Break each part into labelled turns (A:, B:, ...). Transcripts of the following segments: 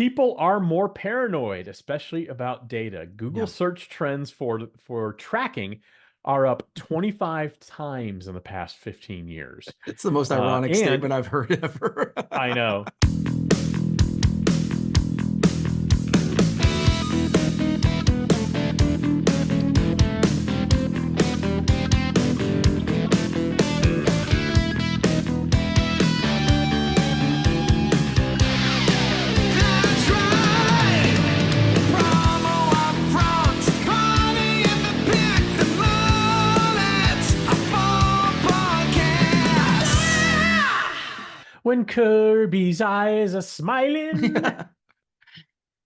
A: People are more paranoid, especially about data. Google
B: Yeah.
A: search trends for tracking are up 25 times in the past 15 years.
B: It's the most ironic
A: And
B: statement I've heard ever.
A: I know.
C: That's right. Promo up front, money in the pick, the bullets, a full podcast.
A: When Kirby's eyes are smiling.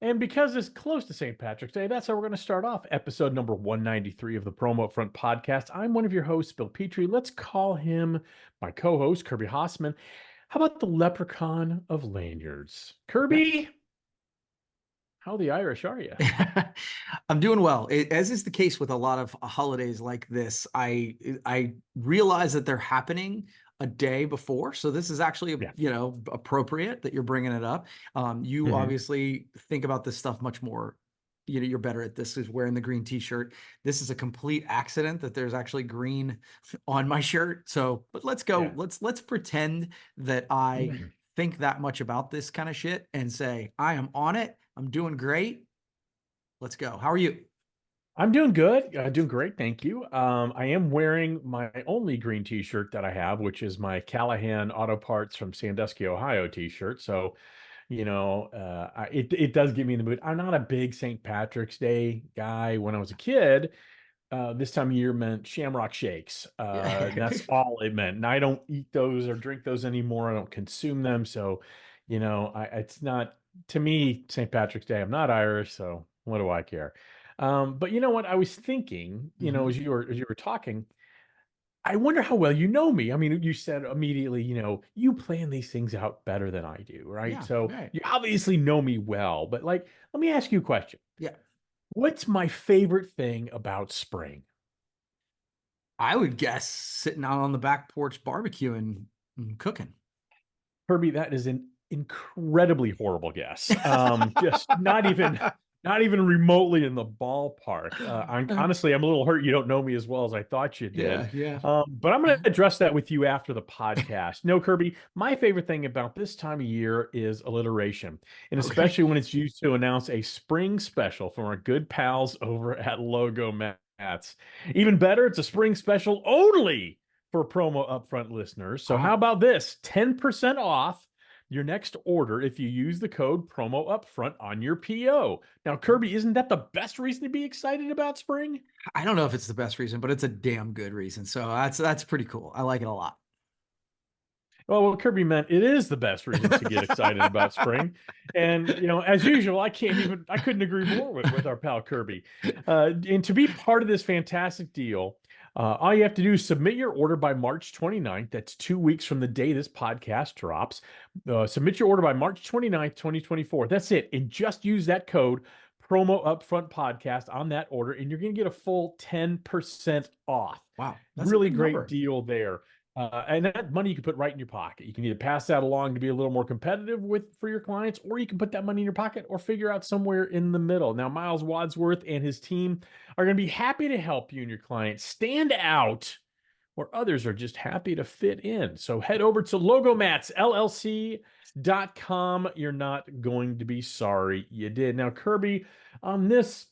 A: And because it's close to St. Patrick's Day, that's how we're going to start off episode number 193 of the Promo Upfront podcast. I'm one of your hosts, Bill Petrie. Let's call him my co-host, Kirby Hassman. How about the leprechaun of lanyards? Kirby, how the Irish are you?
B: I'm doing well. As is the case with a lot of holidays like this, I realize that they're happening a day before, so this is actually
A: Yeah.
B: appropriate that you're bringing it up. You
A: Mhm.
B: obviously think about this stuff much more. You're better at this. Is wearing the green T-shirt. This is a complete accident that there's actually green on my shirt. So, but let's go.
A: Yeah.
B: Let's pretend that I
A: Mhm.
B: think that much about this kind of shit and say I am on it. I'm doing great. Let's go. How are you?
A: I'm doing good. Doing great. Thank you. I am wearing my only green T-shirt that I have, which is my Callahan Auto Parts from Sandusky, Ohio T-shirt. So, it does get me in the mood. I'm not a big St. Patrick's Day guy. When I was a kid, this time of year meant Shamrock Shakes.
B: Yeah.
A: And that's all it meant. And I don't eat those or drink those anymore. I don't consume them. So, it's not to me St. Patrick's Day. I'm not Irish, so what do I care? But you know what? I was thinking,
B: Mhm.
A: as you were talking, I wonder how well you know me. I mean, you said immediately, you plan these things out better than I do, right?
B: Yeah.
A: So
B: Right.
A: you obviously know me well, but like, let me ask you a question.
B: Yeah.
A: What's my favorite thing about spring?
B: I would guess sitting out on the back porch barbecuing and cooking.
A: Herbie, that is an incredibly horrible guess. Just not even remotely in the ballpark. I'm a little hurt you don't know me as well as I thought you did.
B: Yeah. Yeah.
A: But I'm going to address that with you after the podcast. No, Kirby, my favorite thing about this time of year is alliteration, and
B: Okay.
A: especially when it's used to announce a spring special from our good pals over at Logo Mats. Even better, it's a spring special only for promo upfront listeners. So how
B: Wow.
A: about this? 10% off your next order if you use the code promo upfront on your PO. Now, Kirby, isn't that the best reason to be excited about spring?
B: I don't know if it's the best reason, but it's a damn good reason. So that's pretty cool. I like it a lot.
A: Well, what Kirby meant, it is the best reason to get excited about spring. And, as usual, I couldn't agree more with our pal Kirby. And to be part of this fantastic deal, all you have to do is submit your order by March 29th. That's 2 weeks from the day this podcast drops. Submit your order by March 29th, 2024. That's it. And just use that code promo upfront podcast on that order, and you're going to get a full 10% off.
B: Wow. That's a
A: Really
B: big
A: great
B: number.
A: deal there. And that money you can put right in your pocket. You can either pass that along to be a little more competitive for your clients, or you can put that money in your pocket or figure out somewhere in the middle. Now, Miles Wadsworth and his team are going to be happy to help you and your clients stand out where others are just happy to fit in. So head over to logomatsllc.com. You're not going to be sorry you did. Now, Kirby, on this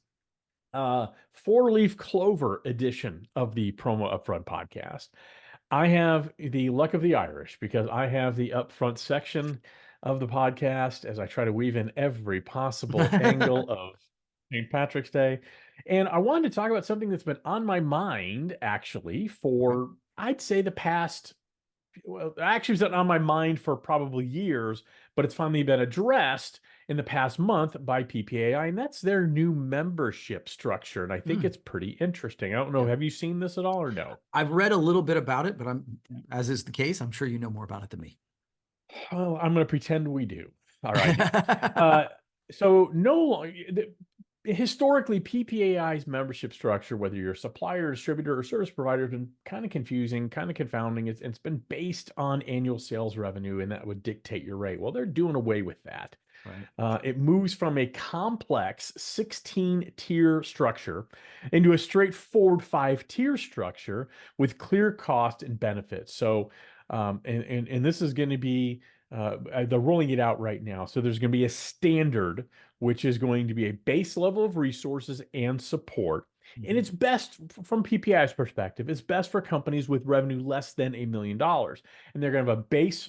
A: four-leaf clover edition of the Promo Upfront podcast, I have the luck of the Irish because I have the upfront section of the podcast as I try to weave in every possible angle of St. Patrick's Day. And I wanted to talk about something that's been on my mind actually for, I'd say, the past, well, actually, it's been on my mind for probably years, but it's finally been addressed in the past month by PPAI, and that's their new membership structure. And I think
B: Hmm.
A: it's pretty interesting. I don't know.
B: Yeah.
A: Have you seen this at all or no?
B: I've read a little bit about it, but as is the case, I'm sure you know more about it than me.
A: Oh, I'm going to pretend we do. All righty. Uh, so historically, PPAI's membership structure, whether you're a supplier, distributor, or service provider, has been kind of confusing, kind of confounding. It's been based on annual sales revenue, and that would dictate your rate. Well, they're doing away with that.
B: Right.
A: It moves from a complex 16-tier structure into a straightforward 5-tier structure with clear cost and benefits. So, and this is going to be they're rolling it out right now. So there's going to be a standard, which is going to be a base level of resources and support. And it's best from PPI's perspective, it's best for companies with revenue less than $1 million. And they're going to have a base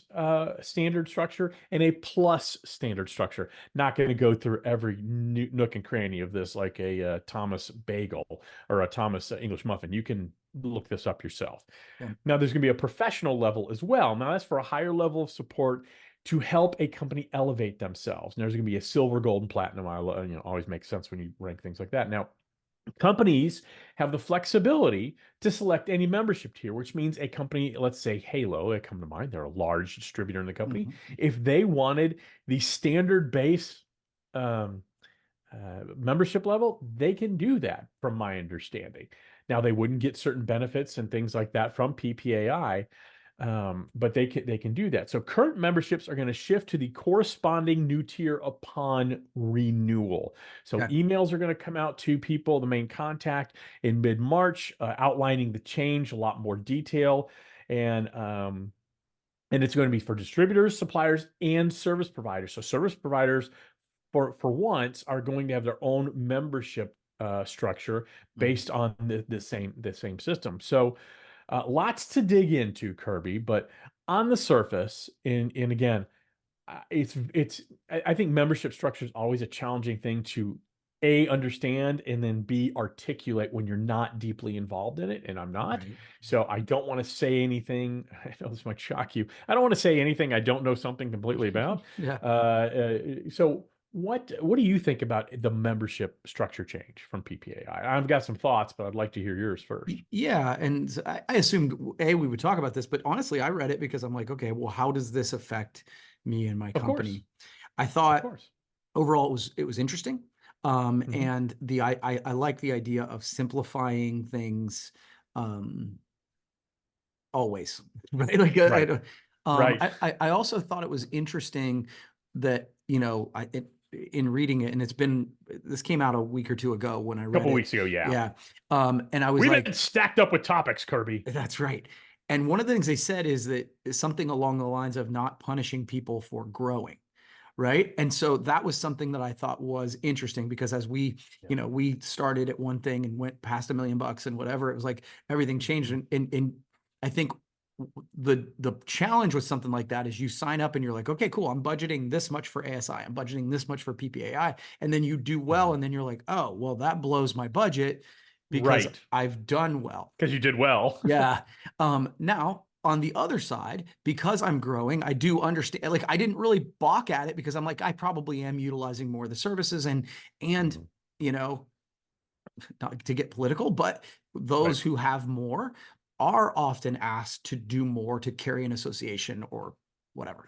A: standard structure and a plus standard structure. Not going to go through every nook and cranny of this like a Thomas bagel or a Thomas English muffin. You can look this up yourself.
B: Yeah.
A: Now, there's going to be a professional level as well. Now, that's for a higher level of support to help a company elevate themselves. And there's going to be a silver, gold, and platinum. Always makes sense when you rank things like that. Now, companies have the flexibility to select any membership tier, which means a company, let's say Halo, they come to mind, they're a large distributor in the company. If they wanted the standard base membership level, they can do that from my understanding. Now, they wouldn't get certain benefits and things like that from PPAI, but they can do that. So current memberships are going to shift to the corresponding new tier upon renewal. So
B: Okay.
A: emails are going to come out to people, the main contact, in mid-March, outlining the change, a lot more detail, and it's going to be for distributors, suppliers, and service providers. So service providers, for once, are going to have their own membership structure based on the same system. So lots to dig into, Kirby, but on the surface, and again, I think membership structure is always a challenging thing to A, understand, and then B, articulate when you're not deeply involved in it, and I'm not.
B: Right.
A: So I don't want to say anything. I know this might shock you. I don't want to say anything I don't know something completely about.
B: Yeah.
A: So what do you think about the membership structure change from PPAI? I've got some thoughts, but I'd like to hear yours first.
B: Yeah, and I assumed we would talk about this, but honestly, I read it because I'm like, okay, well, how does this affect me and my
A: Of course.
B: company? I
A: Of
B: thought
A: course.
B: overall it was interesting,
A: Mhm.
B: and I like the idea of simplifying things, always, right? Like I
A: Right.
B: don't,
A: Right.
B: I also thought it was interesting that in reading it, and this came out a week or two ago when I
A: A
B: read
A: couple
B: it.
A: weeks ago, yeah.
B: Yeah. And I was
A: We've
B: like,
A: been stacked up with topics, Kirby.
B: that's right. And one of the things they said is something along the lines of not punishing people for growing. Right. And so that was something that I thought was interesting because as we,
A: Yeah.
B: we started at one thing and went past $1 million and whatever, it was like everything changed. And I think the challenge with something like that is you sign up and you're like, okay, cool. I'm budgeting this much for ASI. I'm budgeting this much for PPAI. And then you do well. And then you're like, oh, well, that blows my budget because
A: Right.
B: I've done well.
A: Because you did well.
B: Yeah. Now on the other side, because I'm growing, I do understand, like, I didn't really balk at it because I'm like, I probably am utilizing more of the services and,
A: Mhm.
B: you know, not to get political, but those who have more are often asked to do more to carry an association or whatever.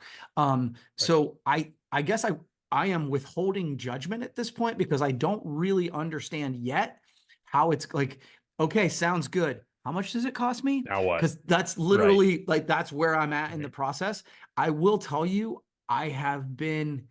B: So I guess I am withholding judgment at this point because I don't really understand yet how it's like, okay, sounds good. How much does it cost me?
A: Now what?
B: Because that's literally like, that's where I'm at in the process. I will tell you, I have been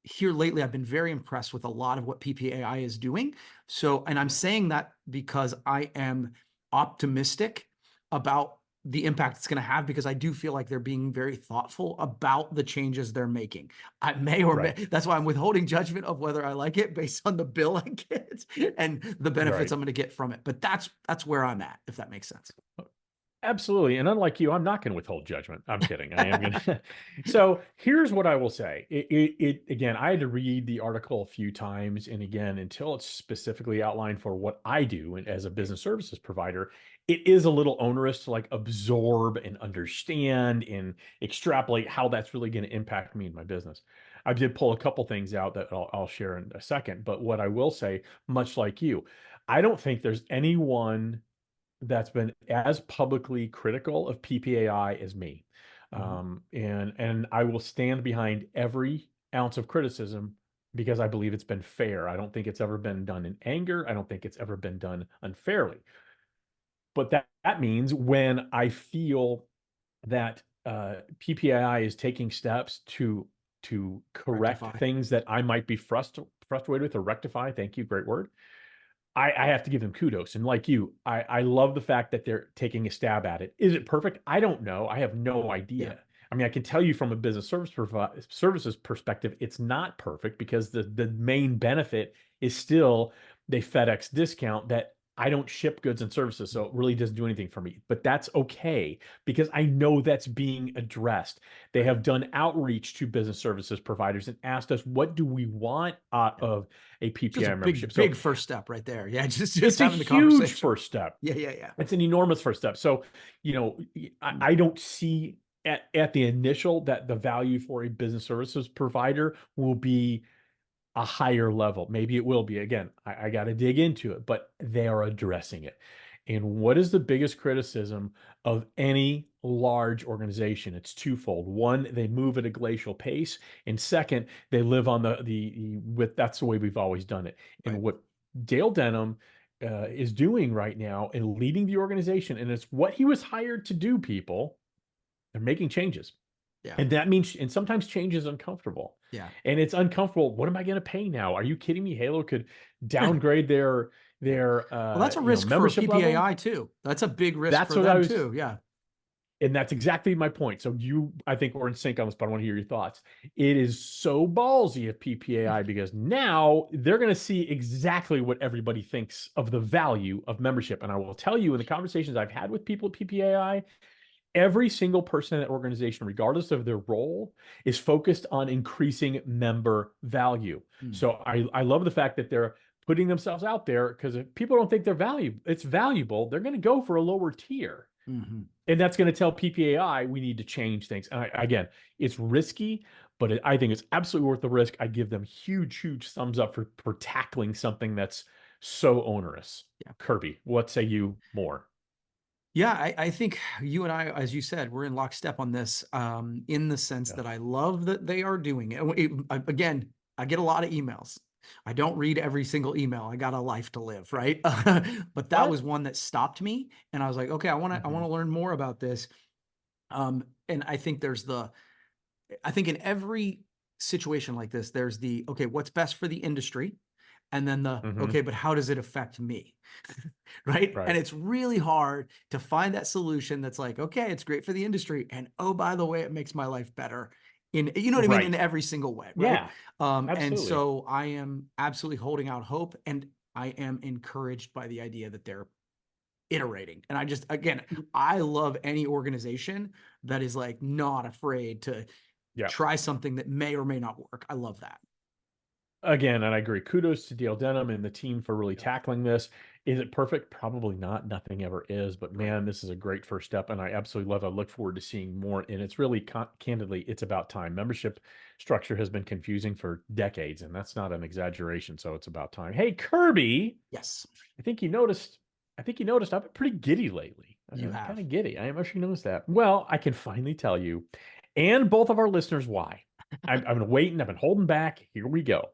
B: here lately, I've been very impressed with a lot of what PPAI is doing. So, and I'm saying that because I am optimistic about the impact it's going to have because I do feel like they're being very thoughtful about the changes they're making. I may or may, that's why I'm withholding judgment of whether I like it based on the bill I get and the benefits I'm going to get from it. But that's where I'm at, if that makes sense.
A: Absolutely. And unlike you, I'm not going to withhold judgment. I'm kidding. I am going to. So here's what I will say. Again, I had to read the article a few times. And again, until it's specifically outlined for what I do as a business services provider, it is a little onerous to like absorb and understand and extrapolate how that's really going to impact me and my business. I did pull a couple things out that I'll share in a second. But what I will say, much like you, I don't think there's anyone that's been as publicly critical of PPAI as me. And I will stand behind every ounce of criticism because I believe it's been fair. I don't think it's ever been done in anger. I don't think it's ever been done unfairly. But that means when I feel that PPAI is taking steps to to correct
B: Rectify.
A: things that I might be frustrated with or rectify. Thank you. Great word. I have to give them kudos. And like you, I love the fact that they're taking a stab at it. Is it perfect? I don't know. I have no idea. I mean, I can tell you from a business services perspective, it's not perfect because the main benefit is still the FedEx discount that I don't ship goods and services, so it really doesn't do anything for me. But that's okay because I know that's being addressed. They have done outreach to business services providers and asked us, what do we want out of a
B: Just
A: PPI
B: a
A: membership?
B: big first step right there. Yeah, just
A: It's a
B: having the
A: huge
B: conversation.
A: first step.
B: Yeah.
A: It's an enormous first step. So, I don't see at the initial that the value for a business services provider will be a higher level. Maybe it will be. Again, I got to dig into it, but they are addressing it. And what is the biggest criticism of any large organization? It's twofold. One, they move at a glacial pace, and second, they live on that's the way we've always done it. And
B: Right.
A: what Dale Denham is doing right now and leading the organization, and it's what he was hired to do, people, they're making changes.
B: Yeah.
A: And that means, and sometimes change is uncomfortable.
B: Yeah.
A: And it's uncomfortable. What am I going to pay now? Are you kidding me? Halo could downgrade their
B: Well, that's a risk for
A: membership level.
B: PPAI too. That's a big risk
A: That's
B: for
A: what I
B: them
A: was-
B: too. Yeah.
A: And that's exactly my point. So I think we're in sync on this, but I want to hear your thoughts. It is so ballsy of PPAI because now they're going to see exactly what everybody thinks of the value of membership. And I will tell you, in the conversations I've had with people at PPAI, every single person in that organization, regardless of their role, is focused on increasing member value. So I love the fact that they're putting themselves out there, because if people don't think it's valuable, they're going to go for a lower tier. And that's going to tell PPAI we need to change things. And again, it's risky, but I think it's absolutely worth the risk. I give them huge thumbs up for tackling something that's so onerous.
B: Yeah.
A: Kirby, what say you more?
B: Yeah, I think you and I, as you said, we're in lockstep on this, in the sense that I love that they are doing it. Again, I get a lot of emails. I don't read every single email. I got a life to live, right? But that was one that stopped me, and I was like, okay, I want to learn more about this. And I think I think in every situation like this, there's okay, what's best for the industry? And then okay, but how does it affect me? Right? And it's really hard to find that solution that's like, okay, it's great for the industry. And oh, by the way, it makes my life better you know what I mean? In every single way. Right?
A: Yeah.
B: And
A: absolutely.
B: so I am absolutely holding out hope, and I am encouraged by the idea that they're iterating. And I love any organization that is like not afraid to try something that may or may not work. I love that.
A: Again, and I agree. Kudos to Dale Denham and the team for really tackling this. Is it perfect? Probably not. Nothing ever is. But man, this is a great first step, and I absolutely love it. I look forward to seeing more. And it's really, candidly, it's about time. Membership structure has been confusing for decades, and that's not an exaggeration. So it's about time. Hey, Kirby.
B: Yes.
A: I think you noticed I've been pretty giddy lately.
B: You have.
A: Kind of giddy. I am sure you noticed that. Well, I can finally tell you, and both of our listeners, why. I've been waiting. I've been holding back. Here we go.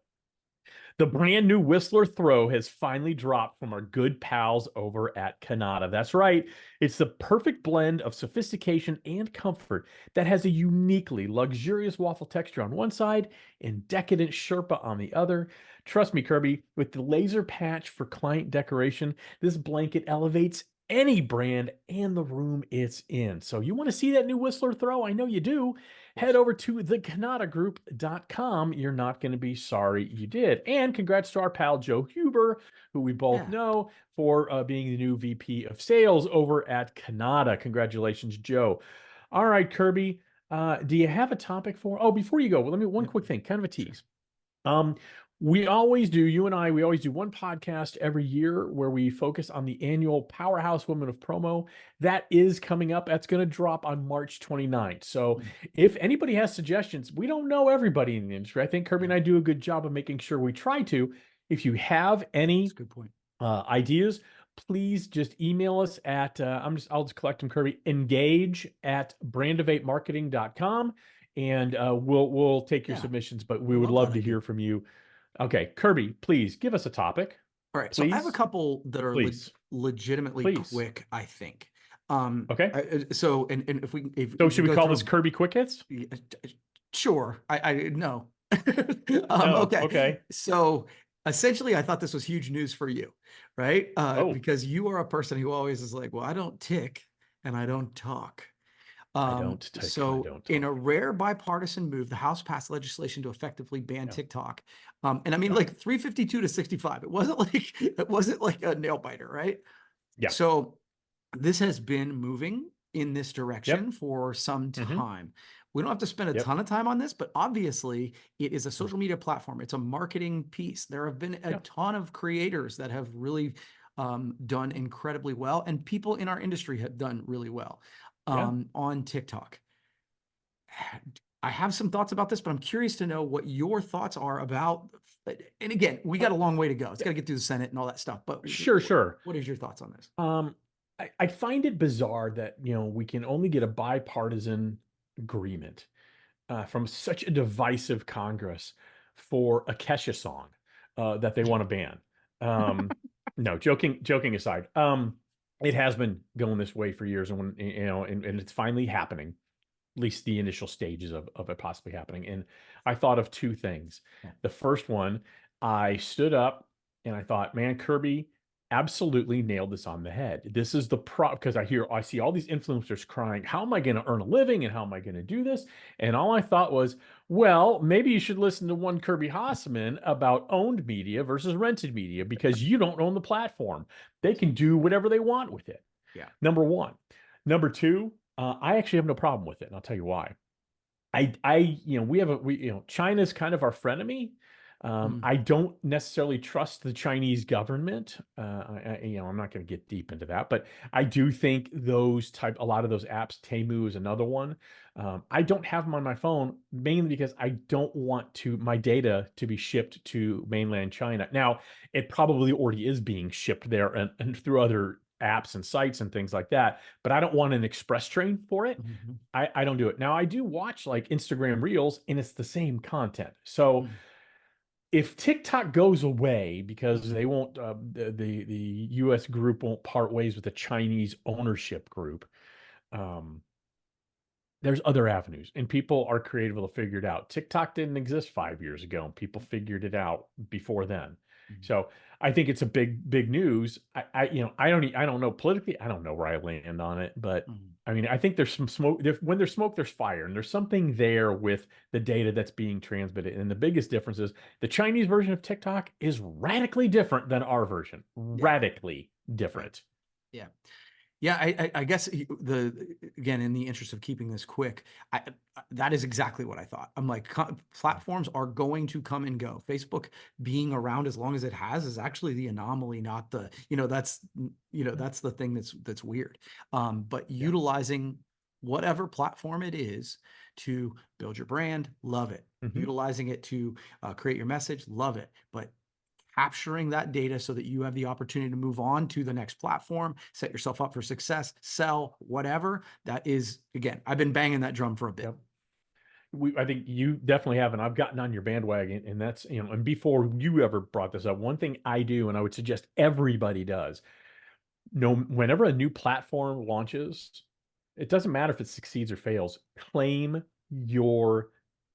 A: The brand new Whistler Throw has finally dropped from our good pals over at Kanata. That's right. It's the perfect blend of sophistication and comfort that has a uniquely luxurious waffle texture on one side and decadent Sherpa on the other. Trust me, Kirby, with the laser patch for client decoration, this blanket elevates any brand and the room it's in. So you want to see that new Whistler Throw? I know you do. Head over to thekanatagroup.com. You're not going to be sorry you did. And congrats to our pal Joe Huber, who we both know, for being the new VP of Sales over at Kanata. Congratulations, Joe. All right, Kirby, do you have a topic before you go, one quick thing, kind of a tease. We always do, you and I, we always do one podcast every year where we focus on the annual Powerhouse Women of Promo. That is coming up. That's going to drop on March 29th. So if anybody has suggestions, we don't know everybody in the industry. I think Kirby and I do a good job of making sure we try to. If you have any
B: That's a good point.
A: Ideas, please just email us at, I'll just collect them, Kirby, engage@brandovatemarketing.com. And we'll take your submissions, but we would love to hear from you. Okay, Kirby, please give us a topic.
B: All right. So I have a couple that are legitimately quick, I think.
A: Okay.
B: So, and if we,
A: should we call this Kirby Quick Hits?
B: Sure. I no.
A: Oh,
B: Okay.
A: okay.
B: So essentially, I thought this was huge news for you, right?
A: Oh,
B: Because you are a person who always is like, well, I don't tick and I don't talk.
A: I don't tick and I
B: So
A: don't
B: in a
A: talk.
B: rare bipartisan move, the House passed legislation to effectively ban
A: Yeah.
B: TikTok. And I mean,
A: Yeah.
B: like 352 to 65. It wasn't like a nail biter, right?
A: Yeah.
B: So this has been moving in this direction
A: Yep.
B: for some
A: Hmm.
B: time. We don't have to spend a
A: Yep.
B: ton of time on this, but obviously it is a social media platform. It's a marketing piece. There have been a
A: Yeah.
B: ton of creators that have really done incredibly well, and people in our industry have done really well
A: Yeah.
B: on TikTok. I have some thoughts about this, but I'm curious to know what your thoughts are about. And again, we got a long way to go. It's got to get through the Senate and all that stuff. But
A: Sure, sure.
B: what is your thoughts on this?
A: Um, I find it bizarre that, we can only get a bipartisan agreement from such a divisive Congress for a Kesha song that they want to ban. No, joking aside, it has been going this way for years, and and it's finally happening. At least the initial stages of it possibly happening. And I thought of two things.
B: Yeah.
A: The first one, I stood up and I thought, man, Kirby absolutely nailed this on the head. This is the because I see all these influencers crying, how am I going to earn a living and how am I going to do this? And all I thought was, well, maybe you should listen to one Kirby Hasseman about owned media versus rented media because you don't own the platform. They can do whatever they want with it.
B: Yeah.
A: Number one. Number two, I actually have no problem with it, and I'll tell you why. China's kind of our frenemy.
B: Mm.
A: I don't necessarily trust the Chinese government. I'm not going to get deep into that, but I do think a lot of those apps, Temu is another one. I don't have them on my phone mainly because I don't want my data to be shipped to mainland China. Now, it probably already is being shipped there and through other apps and sites and things like that, but I don't want an express train for it.
B: Mhm.
A: I don't do it. Now I do watch like Instagram Reels and it's the same content. So
B: Mm.
A: if TikTok goes away because they won't the US group won't part ways with the Chinese ownership group, um, there's other avenues and people are creative to figure it out. TikTok didn't exist 5 years ago and people figured it out before then.
B: Mhm.
A: So I think it's a big news. I don't know politically. I don't know where I land on it, but
B: Mhm.
A: I mean, I think there's some smoke. When there's smoke, there's fire, and there's something there with the data that's being transmitted. And the biggest difference is the Chinese version of TikTok is radically different than our version.
B: Yeah.
A: Radically
B: Right.
A: different.
B: Yeah. Yeah, I guess again, in the interest of keeping this quick, that is exactly what I thought. I'm like, platforms are going to come and go. Facebook being around as long as it has is actually the anomaly, not that's that's the thing that's weird. But
A: Yeah.
B: utilizing whatever platform it is to build your brand, love it.
A: Mhm.
B: Utilizing it to create your message, love it. But capturing that data so that you have the opportunity to move on to the next platform, set yourself up for success, sell, whatever. That is, again, I've been banging that drum for a bit.
A: Yep. I think you definitely have, and I've gotten on your bandwagon, and that's, and before you ever brought this up, one thing I do, and I would suggest everybody does, whenever a new platform launches, it doesn't matter if it succeeds or fails, claim your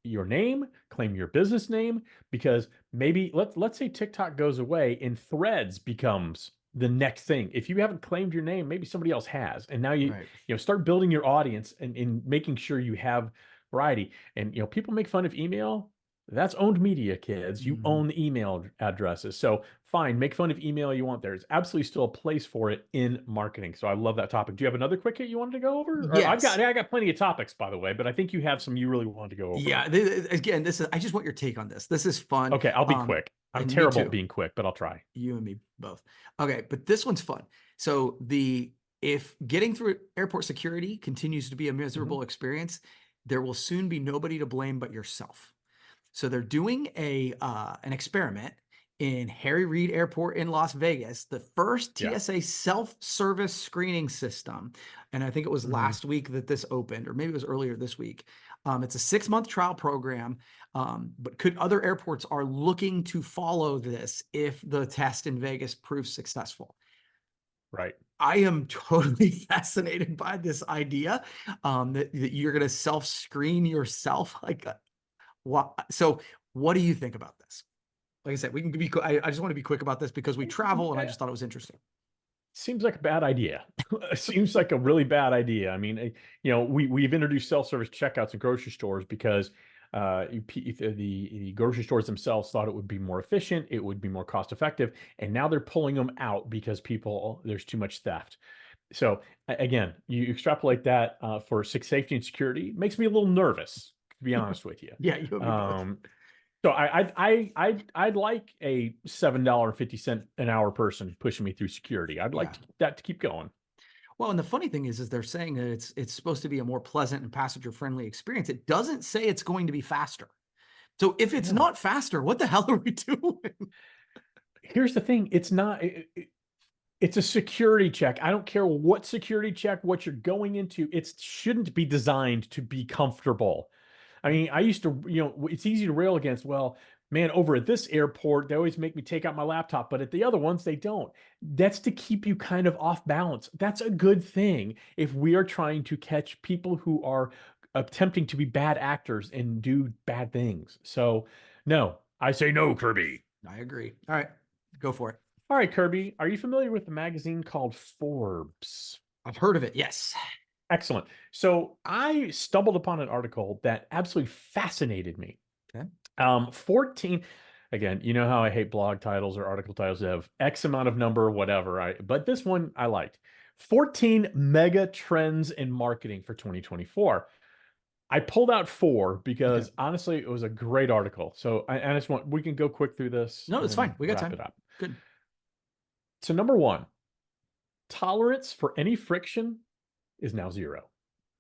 A: name, claim your business name, because maybe let's say TikTok goes away and Threads becomes the next thing. If you haven't claimed your name, maybe somebody else has. And now
B: Right.
A: start building your audience and making sure you have variety. And people make fun of email. That's owned media, kids. You
B: Mhm.
A: own the email addresses. So fine, make fun of email you want. There's absolutely still a place for it in marketing. So I love that topic. Do you have another quick hit you wanted to go over? Or
B: Yes.
A: I got plenty of topics, by the way, but I think you have some you really wanted to go over.
B: Yeah. Again, I just want your take on this. This is fun.
A: Okay, I'll be quick. I'm
B: And me
A: terrible at
B: too.
A: being quick, but I'll try.
B: You and me both. Okay, but this one's fun. So if getting through airport security continues to be a miserable experience, there will soon be nobody to blame but yourself. So they're doing an experiment in Harry Reid Airport in Las Vegas, the first
A: Yeah.
B: TSA self-service screening system. And I think it was
A: Mhm.
B: last week that this opened, or maybe it was earlier this week. It's a 6-month trial program, but other airports are looking to follow this if the test in Vegas proves successful.
A: Right.
B: I am totally fascinated by this idea that you're going to self-screen yourself. Like, So what do you think about this? Like I said, we can be, I just want to be quick about this because we travel and I just thought it was interesting.
A: Seems like a bad idea. Seems like a really bad idea. I mean, we've introduced self-service checkouts in grocery stores because the grocery stores themselves thought it would be more efficient, it would be more cost effective, and now they're pulling them out because there's too much theft. So again, you extrapolate that for safety and security, it makes me a little nervous, to be honest with you.
B: Yeah, you and me both.
A: So I'd like a $7.50 an hour person pushing me through security. I'd like that to keep going.
B: Well, and the funny thing is they're saying that it's supposed to be a more pleasant and passenger friendly experience. It doesn't say it's going to be faster. So if it's not faster, what the hell are we doing?
A: Here's the thing: it's not. It's a security check. I don't care what security check, what you're going into. It shouldn't be designed to be comfortable. I mean, I used to, it's easy to rail against, well, man, over at this airport, they always make me take out my laptop, but at the other ones, they don't. That's to keep you kind of off balance. That's a good thing if we are trying to catch people who are attempting to be bad actors and do bad things. So, no, I say no, Kirby.
B: I agree. All right, go for it.
A: All right, Kirby, are you familiar with the magazine called Forbes?
B: I've heard of it. Yes.
A: Excellent. So I stumbled upon an article that absolutely fascinated me.
B: Okay.
A: 14, again, you know how I hate blog titles or article titles that have X amount of number, whatever. But this one I liked. 14 mega trends in marketing for 2024. I pulled out 4 because honestly, it was a great article. So I just we can go quick through this.
B: No, it's fine. We got
A: wrap
B: time.
A: it up.
B: Good.
A: So number 1, tolerance for any friction is now 0.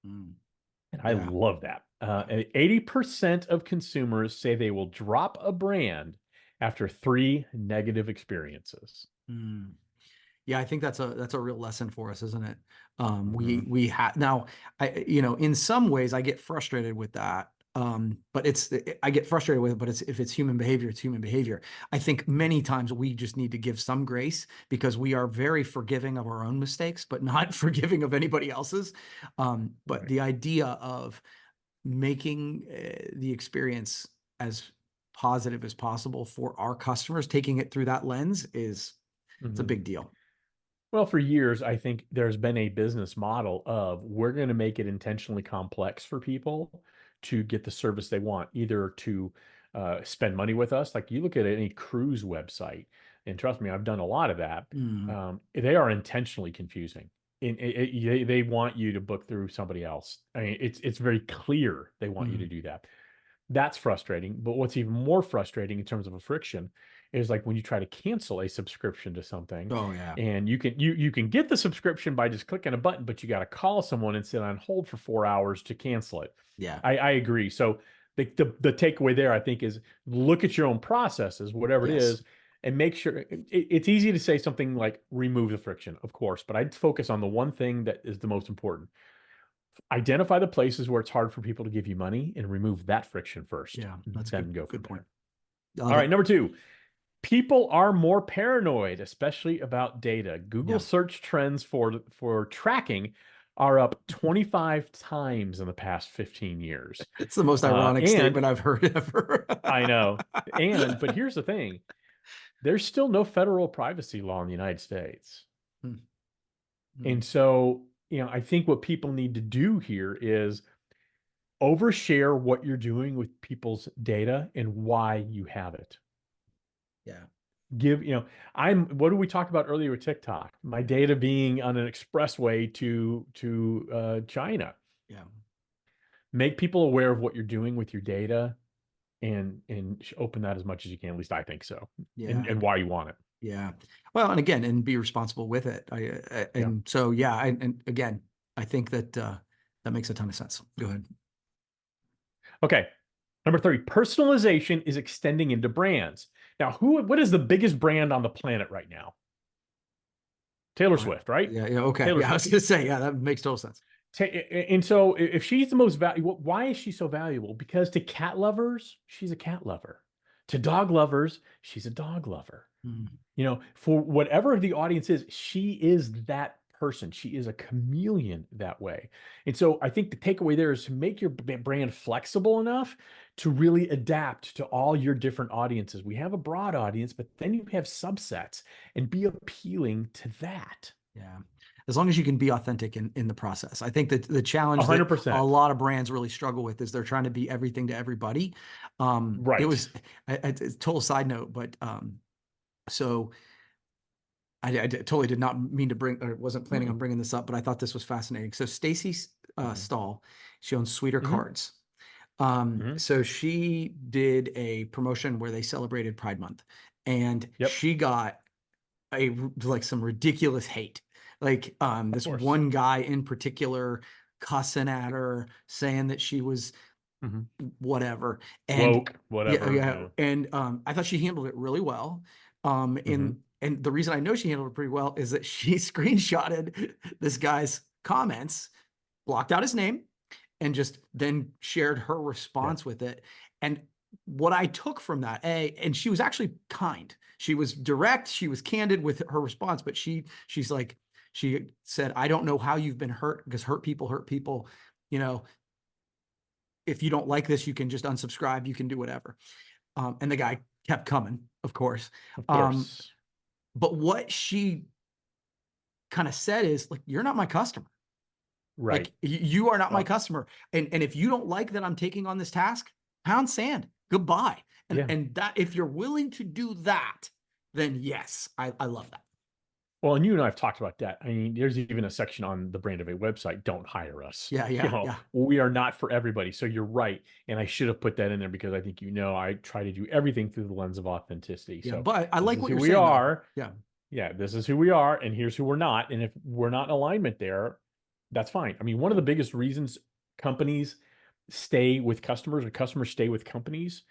A: And I love that. 80% of consumers say they will drop a brand after 3 negative experiences.
B: Yeah, I think that's a real lesson for us, isn't it? We have now, in some ways I get frustrated with that. But I get frustrated with it, but if it's human behavior, it's human behavior. I think many times we just need to give some grace because we are very forgiving of our own mistakes, but not forgiving of anybody else's. But the idea of making the experience as positive as possible for our customers, taking it through that lens it's a big deal.
A: Well, for years, I think there's been a business model of we're going to make it intentionally complex for people to get the service they want, either to spend money with us. Like you look at any cruise website, and trust me, I've done a lot of that. They are intentionally confusing. They want you to book through somebody else. I mean, it's very clear they want you to do that. That's frustrating. But what's even more frustrating in terms of a friction is like when you try to cancel a subscription to something.
B: Oh yeah.
A: And you can get the subscription by just clicking a button, but you got to call someone and sit on hold for 4 hours to cancel it.
B: Yeah.
A: I agree. So the takeaway there, I think, is look at your own processes, whatever it is, and make sure it's easy to say something like remove the friction, of course, but I'd focus on the one thing that is the most important. Identify the places where it's hard for people to give you money and remove that friction first.
B: Yeah, that's
A: then
B: good.
A: go
B: Good point.
A: All right, number 2. People are more paranoid, especially about data. Google search trends for tracking are up 25 times in the past 15 years.
B: It's the most ironic statement I've heard ever.
A: I know. But here's the thing. There's still no federal privacy law in the United States. And so, I think what people need to do here is overshare what you're doing with people's data and why you have it.
B: Yeah.
A: What did we talk about earlier with TikTok? My data being on an expressway to China.
B: Yeah.
A: Make people aware of what you're doing with your data and open that as much as you can. At least I think so.
B: Yeah.
A: And why you want it.
B: Yeah. Well, and again, and be responsible with it. So, and again, I think that that makes a ton of sense. Go ahead.
A: Okay. Number 3, personalization is extending into brands. Now, what is the biggest brand on the planet right now? Taylor Swift, right?
B: Yeah. Okay.
A: Taylor
B: I was going to say, that makes total sense.
A: And so if she's the most valuable, why is she so valuable? Because to cat lovers, she's a cat lover. To dog lovers, she's a dog lover. For whatever the audience is, she is that person. She is a chameleon that way. And so I think the takeaway there is to make your brand flexible enough to really adapt to all your different audiences. We have a broad audience, but then you have subsets, and be appealing to that.
B: Yeah. As long as you can be authentic in the process. I think that the challenge that
A: 100%.
B: a lot of brands really struggle with is they're trying to be everything to everybody. It
A: Right.
B: was it's a total side note, but so I totally did not mean to bring, or wasn't planning on bringing this up, but I thought this was fascinating. So Stacy Stahl, she owns Sweeter
A: Mhm.
B: Cards.
A: Mhm.
B: So she did a promotion where they celebrated Pride Month, and
A: Yep.
B: she got like some ridiculous hate. Like this
A: course.
B: one guy in particular cussing at her, saying that she was
A: Mhm.
B: whatever. And
A: Woke, whatever.
B: yeah. And I thought she handled it really well.
A: Mhm.
B: And the reason I know she handled it pretty well is that she screenshotted this guy's comments, blocked out his name, and just then shared her response with it. And what I took from that, and she was actually kind. She was direct, she was candid with her response, but she's like, she said, I don't know how you've been hurt, because hurt people, you know, if you don't like this, you can just unsubscribe, you can do whatever. And the guy kept coming, of course.
A: Of course.
B: But what she kind of said is like, you're not my customer.
A: Right.
B: Like you are not my
A: Well,
B: customer. And if you don't like that I'm taking on this task, pound sand, goodbye. And
A: Yeah.
B: and that, if you're willing to do that, then yes, I love that.
A: Well, and you and I have talked about that. I mean, there's even a section on the Brand of a website, don't hire us.
B: Yeah, yeah.
A: We are not for everybody. So you're right. And I should have put that in there because I think, I try to do everything through the lens of authenticity.
B: Yeah,
A: So
B: but I
A: this
B: like
A: is
B: what
A: who
B: you're
A: we
B: saying, though.
A: are.
B: Yeah.
A: Yeah, this is who we are, and here's who we're not. And if we're not in alignment there, that's fine. I mean, one of the biggest reasons companies stay with customers or customers stay with companies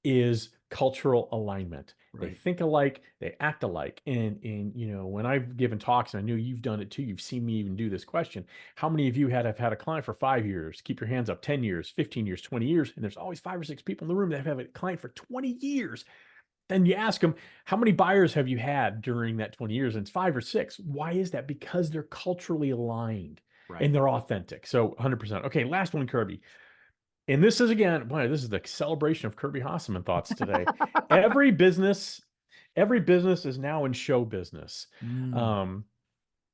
A: is cultural alignment. They
B: Right.
A: think alike, they act alike. And when I've given talks, and I know you've done it too, you've seen me even do this question. How many of you have had a client for 5 years? Keep your hands up. 10 years, 15 years, 20 years, and there's always 5 or 6 people in the room that have a client for 20 years. Then you ask them, how many buyers have you had during that 20 years? And it's 5 or 6. Why is that? Because they're culturally aligned
B: Right.
A: and they're authentic. So 100%. Okay, last one, Kirby. And this is, again, boy, this is the celebration of Kirby Hasseman thoughts today. Every business is now in show business.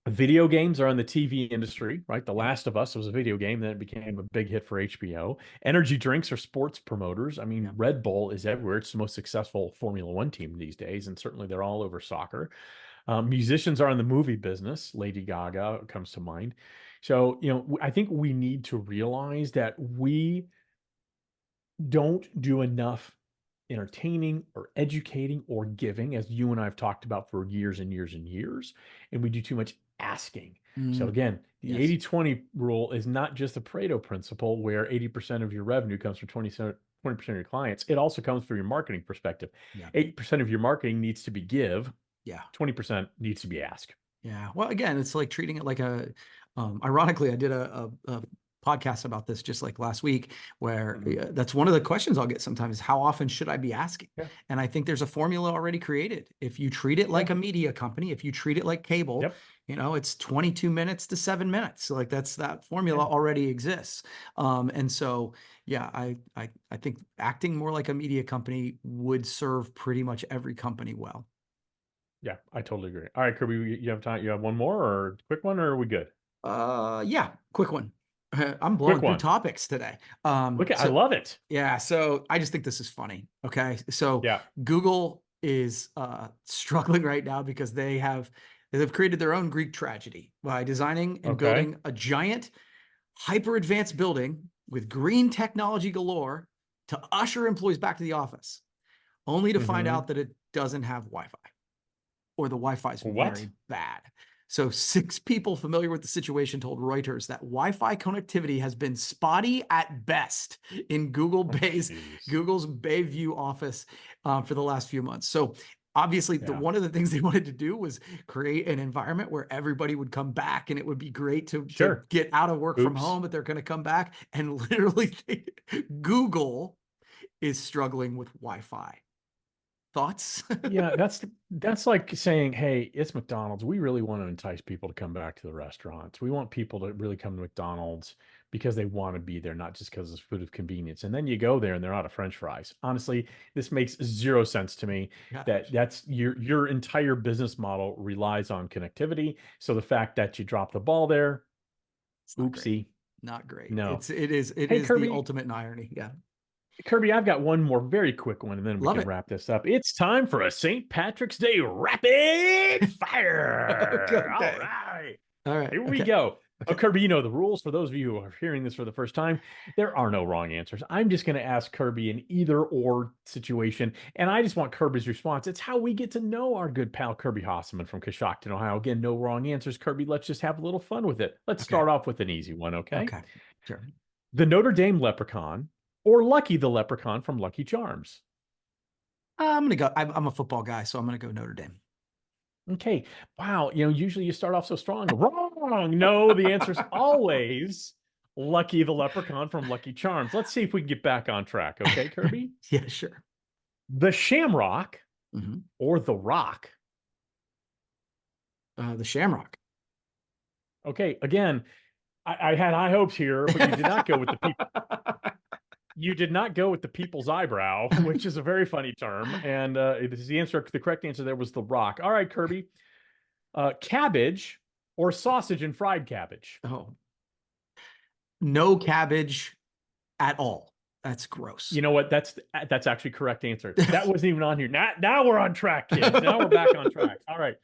A: Video games are in the TV industry, right? The Last of Us was a video game, then it became a big hit for HBO. Energy drinks are sports promoters. I mean,
B: Yeah.
A: Red Bull is everywhere. It's the most successful Formula One team these days, and certainly they're all over soccer. Musicians are in the movie business. Lady Gaga comes to mind. So, I think we need to realize that we don't do enough entertaining or educating or giving, as you and I have talked about for years and years and years, and we do too much asking. So again, the
B: Yes.
A: 80-20 rule is not just the Pareto principle where 80% of your revenue comes from 20% of your clients. It also comes from your marketing perspective.
B: Yeah.
A: 80% of your marketing needs to be give.
B: Yeah.
A: 20% needs to be ask.
B: Yeah. Well, again, it's like treating it like ironically, I did a podcast about this just like last week, where that's one of the questions I'll get sometimes is, how often should I be asking?
A: Yeah.
B: And I think there's a formula already created. If you treat it like a media company, if you treat it like cable,
A: Yep.
B: it's 22 minutes to 7 minutes. So like that formula already exists. And so, yeah, I think acting more like a media company would serve pretty much every company well.
A: Yeah, I totally agree. All right, Kirby, you have time? You have one more or quick one, or are we good?
B: Yeah, quick one. I'm blowing through
A: one.
B: topics today.
A: Look, I
B: So
A: love it.
B: yeah, so I just think this is funny. Okay, so
A: Yeah.
B: Google is struggling right now because they've created their own Greek tragedy by designing and
A: Okay.
B: building a giant, hyper advanced building with green technology galore to usher employees back to the office, only to find
A: Mhm.
B: out that it doesn't have Wi-Fi, or the Wi-Fi is
A: What?
B: very bad. So 6 people familiar with the situation told Reuters that Wi-Fi connectivity has been spotty at best in Google's Bayview office for the last few months. So obviously,
A: Yeah.
B: one of the things they wanted to do was create an environment where everybody would come back, and it would be great to
A: Sure.
B: get out of work from
A: Oops.
B: home, but they're going to come back. And literally, Google is struggling with Wi-Fi. Thoughts?
A: Yeah, that's like saying, hey, it's McDonald's. We really want to entice people to come back to the restaurants. We want people to really come to McDonald's because they want to be there, not just because it's food of convenience. And then you go there and they're out of French fries. Honestly, this makes zero sense to me.
B: Gosh,
A: That's your entire business model relies on connectivity. So the fact that you drop the ball there,
B: it's not great.
A: oopsie,
B: Not great.
A: no.
B: It is
A: Hey,
B: the
A: Kirby,
B: ultimate irony. Yeah.
A: Kirby, I've got one more very quick one, and then we
B: Love
A: can
B: it.
A: wrap this up. It's time for a St. Patrick's Day rapid fire. All
B: Okay.
A: right.
B: All right.
A: Here we
B: Okay.
A: go.
B: Okay.
A: Kirby, you know the rules. For those of you who are hearing this for the first time, there are no wrong answers. I'm just going to ask Kirby an either or situation, and I just want Kirby's response. It's how we get to know our good pal Kirby Hasseman from Coshocton, Ohio. Again, no wrong answers. Kirby, let's just have a little fun with it. Let's
B: Okay.
A: start off with an easy one, okay?
B: Okay. Sure.
A: The Notre Dame Leprechaun or Lucky the Leprechaun from Lucky Charms?
B: I'm gonna go. I'm a football guy, so I'm gonna go Notre Dame.
A: Okay. Wow. Usually you start off so strong. Wrong. No, the answer's always Lucky the Leprechaun from Lucky Charms. Let's see if we can get back on track. Okay, Kirby?
B: Yeah, sure.
A: The Shamrock
B: Mhm.
A: or the Rock?
B: The Shamrock.
A: Okay. Again, I had high hopes here, but you did not go with the people. You did not go with the people's eyebrow, which is a very funny term. And it is the answer. The correct answer there was the Rock. All right, Kirby. Cabbage or sausage and fried cabbage?
B: Oh, no cabbage at all. That's gross.
A: You know what? That's actually correct answer. That wasn't even on here. Now we're on track, kids. Now we're back on track. All right.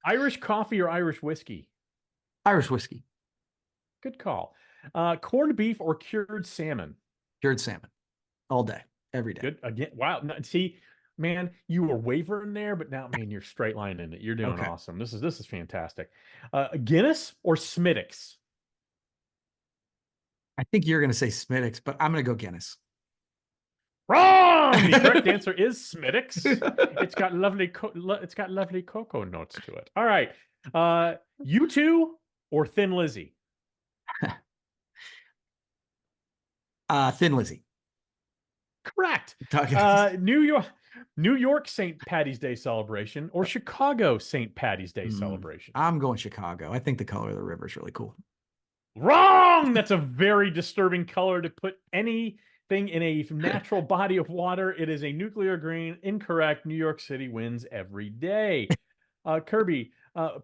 A: Irish coffee or Irish whiskey?
B: Irish whiskey,
A: Good call. Corned beef or cured salmon?
B: cured salmon, all day, every day.
A: Good. Again, wow. See, man, you were wavering there, but now, man, you're straight lining it. You're doing
B: Okay.
A: awesome. This is fantastic. Guinness or Smittix?
B: I think you're gonna say Smittix, but I'm gonna go Guinness.
A: Wrong. The correct answer is Smittix. It's got lovely cocoa notes to it. All right. U2 or Thin Lizzy?
B: Thin Lizzy.
A: Correct.
B: Okay.
A: New York St. Patty's Day celebration or Chicago St. Patty's Day celebration?
B: I'm going Chicago. I think the color of the river is really cool.
A: Wrong. That's a very disturbing color to put anything in a natural body of water. It is a nuclear green. Incorrect. New York City wins every day. Kirby,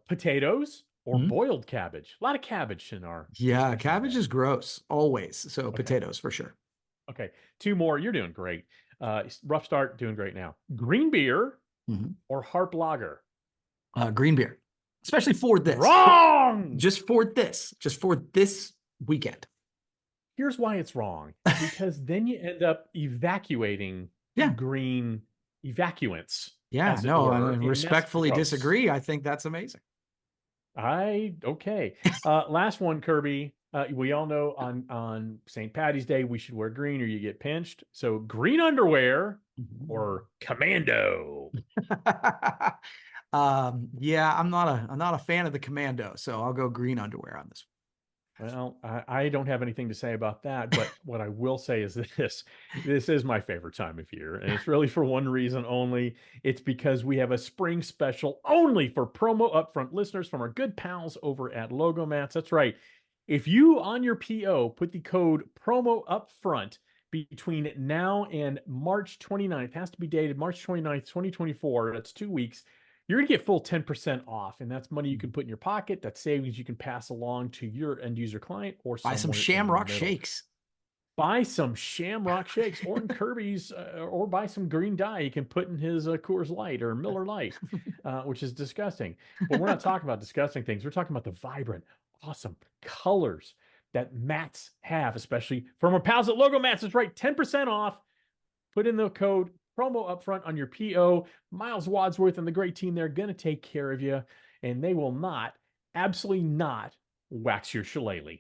A: potatoes or boiled cabbage? A lot of cabbage in our
B: Yeah,
A: discussion
B: cabbage
A: today.
B: is gross, always. So potatoes for sure.
A: Okay, two more. You're doing great. Rough start, doing great now. Green beer
B: Mhm.
A: or Harp Lager?
B: Green beer, especially for this.
A: Wrong.
B: Just for this weekend.
A: Here's why it's wrong. Because then you end up evacuating
B: Yeah.
A: green evacuants.
B: Yeah,
A: as it
B: no,
A: were,
B: I
A: and that's
B: respectfully
A: gross.
B: disagree. I think that's amazing.
A: Okay. Last one, Kirby. We all know on St. Patty's Day we should wear green or you get pinched. So green underwear or commando.
B: Yeah, I'm not a fan of the commando, so I'll go green underwear on this.
A: Well, I don't have anything to say about that, but what I will say is this is my favorite time of year, and it's really for one reason only. It's because we have a spring special only for promo upfront listeners from our good pals over at Logomats. That's right. If you on your PO put the code promo upfront between now and March 29th, has to be dated March 29th, 2024, that's 2 weeks, you're going to get full 10% off. And that's money you can put in your pocket. That's savings you can pass along to your end user client or
B: Buy some
A: somewhere in the
B: Shamrock
A: middle.
B: shakes.
A: Buy some Shamrock shakes or in Kirby's, or buy some green dye he can put in his Coors Light or Miller Light, which is disgusting. But we're not talking about disgusting things. We're talking about the vibrant, awesome colors that mats have, especially from our pals at Logomats. That's right, 10% off. Put in the code promo upfront on your PO. Miles Wadsworth and the great team, they're going to take care of you, and they will not, absolutely not, wax your shillelagh.